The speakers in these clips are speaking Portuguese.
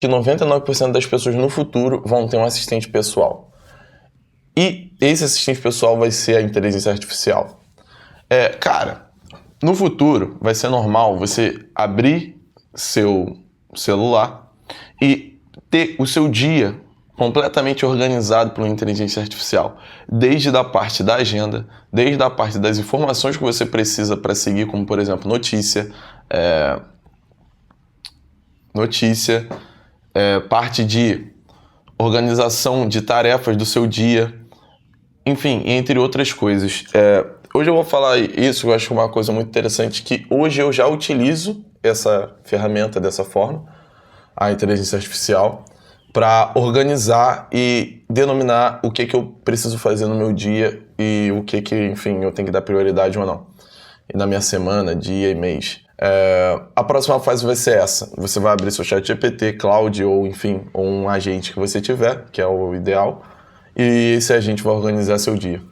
que 99% das pessoas no futuro vão ter um assistente pessoal. E esse assistente pessoal vai ser a inteligência artificial. Cara, no futuro vai ser normal você abrir seu celular e ter o seu dia completamente organizado pela inteligência artificial. Desde a parte da agenda, desde a parte das informações que você precisa para seguir, como por exemplo notícia, parte de organização de tarefas do seu dia, enfim, entre outras coisas. Hoje eu vou falar isso, eu acho uma coisa muito interessante, que hoje eu já utilizo essa ferramenta dessa forma, a inteligência artificial, para organizar e denominar o que eu preciso fazer no meu dia e o que, enfim, eu tenho que dar prioridade ou não. E na minha semana, dia e mês. A próxima fase vai ser essa. Você vai abrir seu ChatGPT, Claude ou, enfim, ou um agente que você tiver, que é o ideal, e esse agente vai organizar seu dia.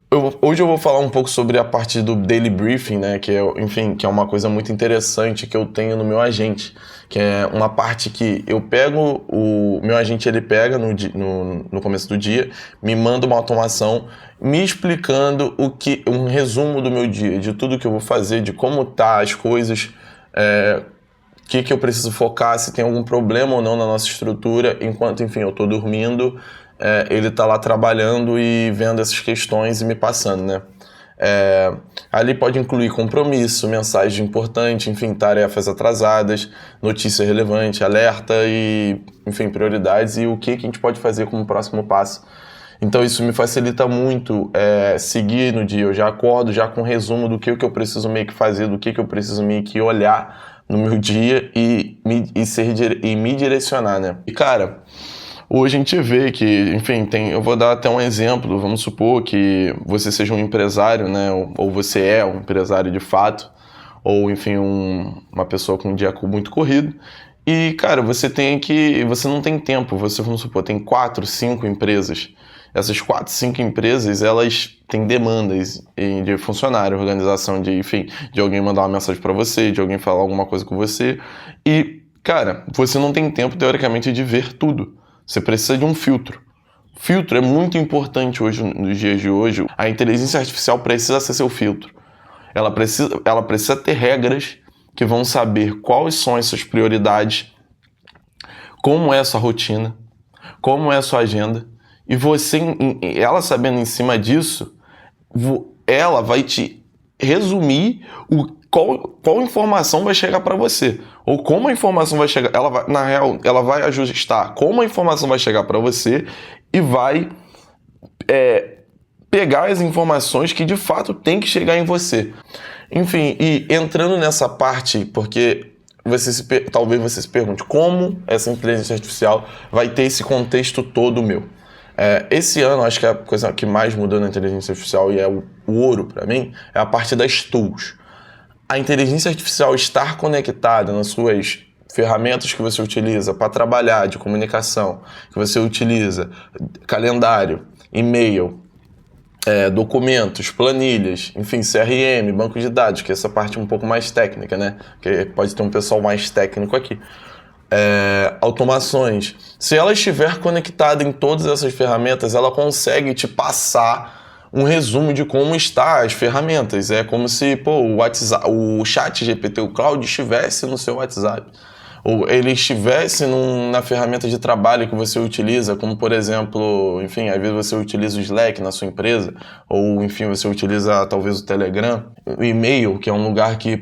Hoje eu vou falar um pouco sobre a parte do Daily Briefing, né, que é uma coisa muito interessante que eu tenho no meu agente, que é uma parte que eu pego, o meu agente ele pega no começo do dia, me manda uma automação me explicando um resumo do meu dia, de tudo que eu vou fazer, de como tá as coisas, o que eu preciso focar, se tem algum problema ou não na nossa estrutura, enquanto, enfim, eu tô dormindo, ele tá lá trabalhando e vendo essas questões e me passando, né? Ali pode incluir compromisso, mensagem importante, enfim, tarefas atrasadas, notícia relevante, alerta e, enfim, prioridades e o que a gente pode fazer como próximo passo. Então isso me facilita muito seguir no dia. Eu já acordo já com um resumo do que eu preciso meio que fazer, do que eu preciso meio que olhar no meu dia e me direcionar, né? E cara, hoje a gente vê que, enfim, eu vou dar até um exemplo, vamos supor que você seja um empresário, né, ou você é um empresário de fato, ou, enfim, uma pessoa com um dia muito corrido, e, cara, você não tem tempo, vamos supor, tem 4, 5 empresas, essas 4, 5 empresas, elas têm demandas de funcionário, organização de, enfim, de alguém mandar uma mensagem para você, de alguém falar alguma coisa com você, e, cara, você não tem tempo, teoricamente, de ver tudo. Você precisa de um filtro. Filtro é muito importante hoje, nos dias de hoje. A inteligência artificial precisa ser seu filtro. Ela precisa ter regras que vão saber quais são as suas prioridades, como é a sua rotina, como é a sua agenda. E ela sabendo em cima disso, ela vai te resumir qual informação vai chegar para você, ou como a informação vai chegar. Na real, ela vai ajustar como a informação vai chegar para você e vai pegar as informações que de fato tem que chegar em você. Enfim, e entrando nessa parte, porque talvez você se pergunte como essa inteligência artificial vai ter esse contexto todo meu. Esse ano, acho que a coisa que mais mudou na inteligência artificial e é o ouro para mim, é a parte das tools. A inteligência artificial estar conectada nas suas ferramentas que você utiliza para trabalhar, de comunicação, que você utiliza, calendário, e-mail, documentos, planilhas, enfim, CRM, banco de dados, que é essa parte um pouco mais técnica, né? Que pode ter um pessoal mais técnico aqui. Automações. Se ela estiver conectada em todas essas ferramentas, ela consegue te passar um resumo de como está as ferramentas. É como se o ChatGPT, o Claude, estivesse no seu WhatsApp. Ou ele estivesse na ferramenta de trabalho que você utiliza, como por exemplo, enfim, às vezes você utiliza o Slack na sua empresa, ou enfim, você utiliza talvez o Telegram, o e-mail, que é um lugar que,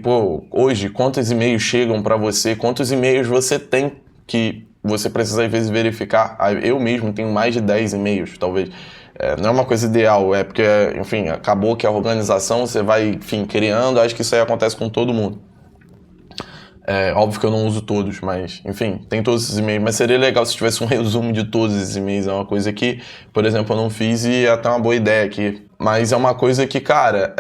hoje, quantos e-mails chegam para você, quantos e-mails você tem que você precisa às vezes verificar. Eu mesmo tenho mais de 10 e-mails, talvez. Não é uma coisa ideal, porque, enfim, acabou que a organização você vai, enfim, criando, acho que isso aí acontece com todo mundo. Óbvio que eu não uso todos, mas, enfim, tem todos esses e-mails. Mas seria legal se tivesse um resumo de todos esses e-mails. É uma coisa que, por exemplo, eu não fiz e é até uma boa ideia aqui. Mas é uma coisa que, cara,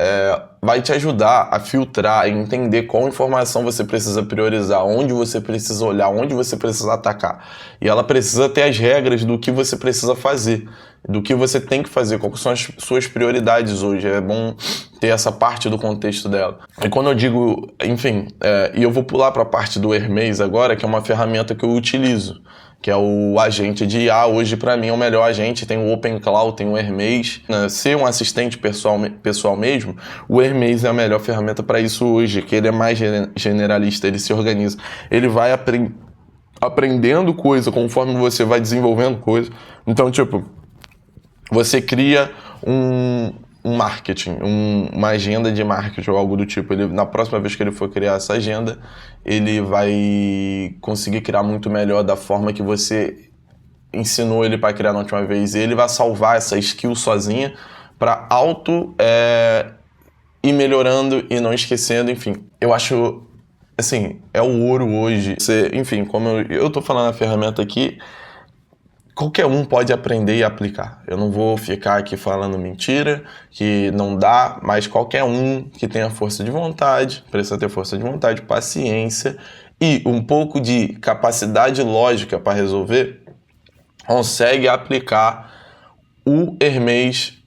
vai te ajudar a filtrar e entender qual informação você precisa priorizar, onde você precisa olhar, onde você precisa atacar. E ela precisa ter as regras do que você precisa fazer, do que você tem que fazer, quais são as suas prioridades hoje. É bom ter essa parte do contexto dela. E quando eu digo, enfim, e eu vou pular para a parte do Hermes agora, que é uma ferramenta que eu utilizo. que é o agente de IA. Hoje, para mim, é o melhor agente. Tem o OpenClaw, tem o Hermes. Né? Ser um assistente pessoal mesmo, o Hermes é a melhor ferramenta para isso hoje, que ele é mais generalista, ele se organiza. Ele vai aprendendo coisa conforme você vai desenvolvendo coisa. Então, tipo, você cria um marketing, uma agenda de marketing ou algo do tipo. Ele, na próxima vez que ele for criar essa agenda, ele vai conseguir criar muito melhor da forma que você ensinou ele para criar na última vez. E ele vai salvar essa skill sozinha para ir melhorando e não esquecendo, enfim. Eu acho, assim, é o ouro hoje. Enfim, como eu tô falando a ferramenta aqui, qualquer um pode aprender e aplicar. Eu não vou ficar aqui falando mentira, que não dá, mas qualquer um que tenha força de vontade, precisa ter força de vontade, paciência e um pouco de capacidade lógica para resolver, consegue aplicar o Hermes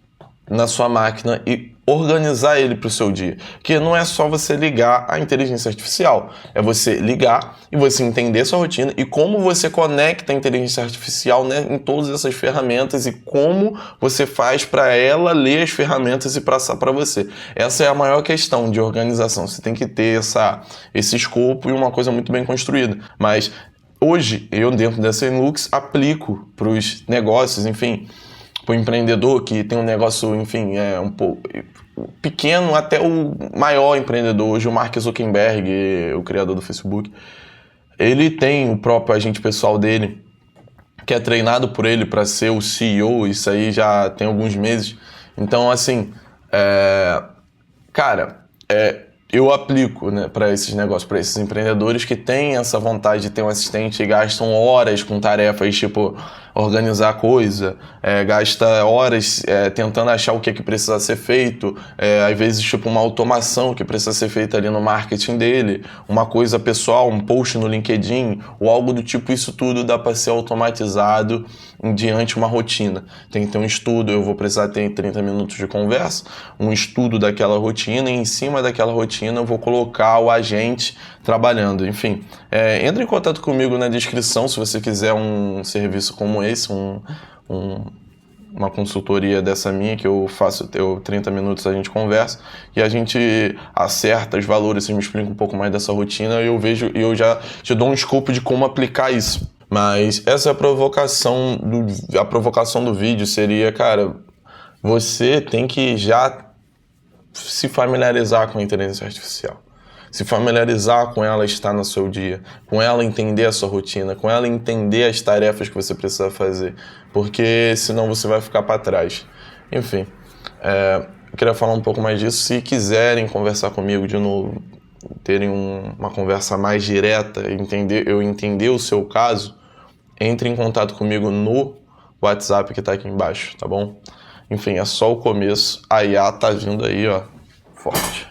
na sua máquina e organizar ele para o seu dia. Porque não é só você ligar a inteligência artificial, é você ligar e você entender sua rotina e como você conecta a inteligência artificial, né, em todas essas ferramentas e como você faz para ela ler as ferramentas e passar para você. Essa é a maior questão de organização. Você tem que ter esse escopo e uma coisa muito bem construída. Mas hoje, eu dentro dessa Inlux aplico para os negócios, enfim, para o empreendedor que tem um negócio, enfim, um pouco pequeno até o maior empreendedor. Hoje o Mark Zuckerberg, o criador do Facebook, ele tem o próprio agente pessoal dele, que é treinado por ele para ser o CEO, isso aí já tem alguns meses. Então, assim, eu aplico, né, para esses negócios, para esses empreendedores que têm essa vontade de ter um assistente e gastam horas com tarefas, tipo, organizar coisa, gasta horas tentando achar o que precisa ser feito, às vezes, tipo, uma automação que precisa ser feita ali no marketing dele, uma coisa pessoal, um post no LinkedIn, ou algo do tipo. Isso tudo dá para ser automatizado diante uma rotina. Tem que ter um estudo, eu vou precisar ter 30 minutos de conversa, um estudo daquela rotina, e em cima daquela rotina eu vou colocar o agente trabalhando. Enfim, entre em contato comigo na descrição se você quiser um serviço como esse, uma consultoria dessa minha, que eu faço, 30 minutos a gente conversa e a gente acerta os valores, você me explica um pouco mais dessa rotina e eu já te dou um escopo de como aplicar isso. Mas essa é a provocação do vídeo seria, cara, você tem que já se familiarizar com a inteligência artificial. Se familiarizar com ela, estar no seu dia, com ela entender a sua rotina, com ela entender as tarefas que você precisa fazer, porque senão você vai ficar para trás. Enfim, eu queria falar um pouco mais disso. Se quiserem conversar comigo de novo, terem uma conversa mais direta, eu entender o seu caso, entre em contato comigo no WhatsApp que tá aqui embaixo, tá bom? Enfim, é só o começo. A IA tá vindo aí, ó, forte.